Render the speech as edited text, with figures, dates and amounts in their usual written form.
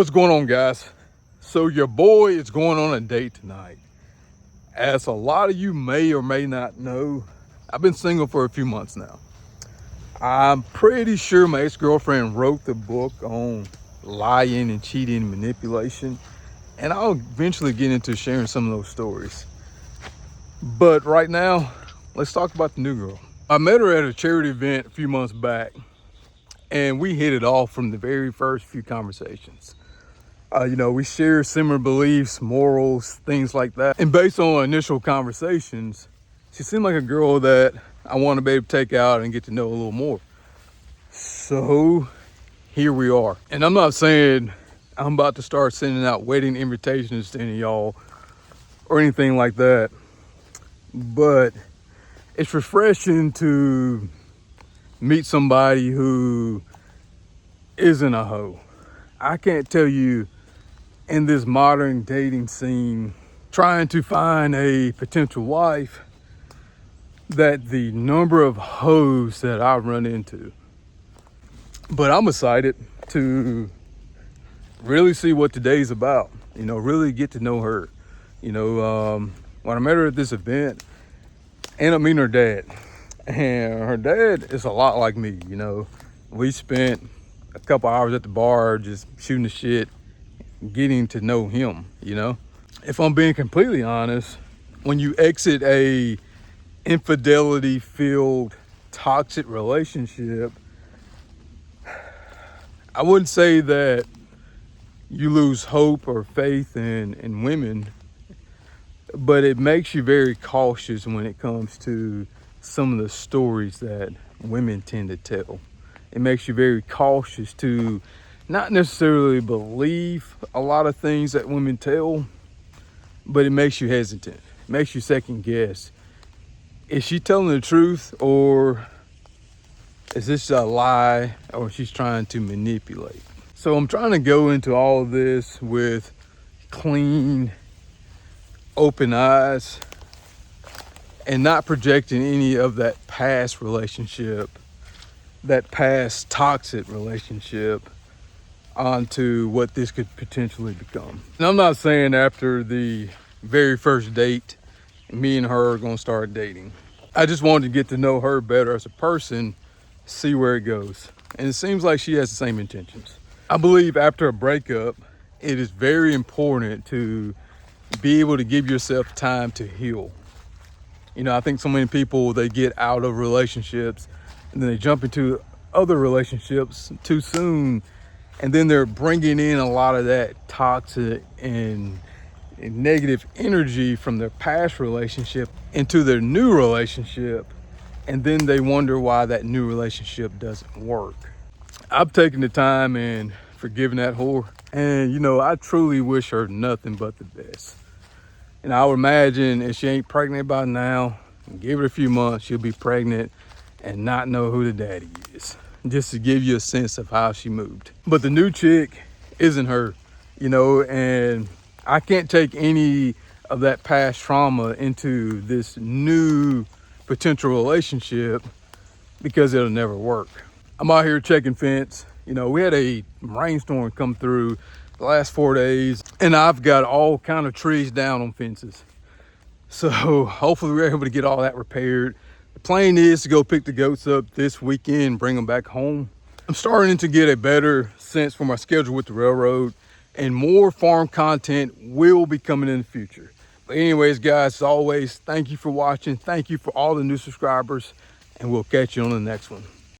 What's going on, guys? So your boy is going on a date tonight. As a lot of you may or may not know, I've been single for a few months now. I'm pretty sure my ex-girlfriend wrote the book on lying and cheating and manipulation, and I'll eventually get into sharing some of those stories. But right now, let's talk about the new girl. I met her at a charity event a few months back, and we hit it off from the very first few conversations. We share similar beliefs, morals, things like that. And based on initial conversations, she seemed like a girl that I want to be able to take out and get to know a little more. So here we are. And I'm not saying I'm about to start sending out wedding invitations to any of y'all or anything like that. But it's refreshing to meet somebody who isn't a hoe. I can't tell you, in this modern dating scene, trying to find a potential wife, that the number of hoes that I run into. But I'm excited to really see what today's about, really get to know her. When I met her at this event, ended up meeting her dad. And her dad is a lot like me, We spent a couple hours at the bar just shooting the shit, getting to know him. If I'm being completely honest, when you exit a infidelity filled toxic relationship, I wouldn't say that you lose hope or faith in women, but it makes you very cautious when it comes to some of the stories that women tend to tell. It makes you very cautious to not necessarily believe a lot of things that women tell, but it makes you hesitant. It makes you second guess. Is she telling the truth, or is this a lie, or she's trying to manipulate? So I'm trying to go into all of this with clean, open eyes and not projecting any of that past relationship, that past toxic relationship, onto what this could potentially become. And I'm not saying after the very first date, me and her are gonna start dating. I just wanted to get to know her better as a person, see where it goes. And it seems like she has the same intentions. I believe after a breakup, it is very important to be able to give yourself time to heal. I think so many people, they get out of relationships and then they jump into other relationships too soon. And then they're bringing in a lot of that toxic and negative energy from their past relationship into their new relationship. And then they wonder why that new relationship doesn't work. I've taken the time and forgiven that whore. And, I truly wish her nothing but the best. And I would imagine if she ain't pregnant by now, give it a few months, she'll be pregnant and not know who the daddy is. Just to give you a sense of how she moved. But the new chick isn't her, and I can't take any of that past trauma into this new potential relationship because it'll never work. I'm out here checking fence. We had a rainstorm come through the last 4 days, and I've got all kind of trees down on fences. So hopefully we're able to get all that repaired. The plan is to go pick the goats up this weekend, bring them back home. I'm starting to get a better sense for my schedule with the railroad, and more farm content will be coming in the future. But anyways, guys, as always, thank you for watching. Thank you for all the new subscribers, and we'll catch you on the next one.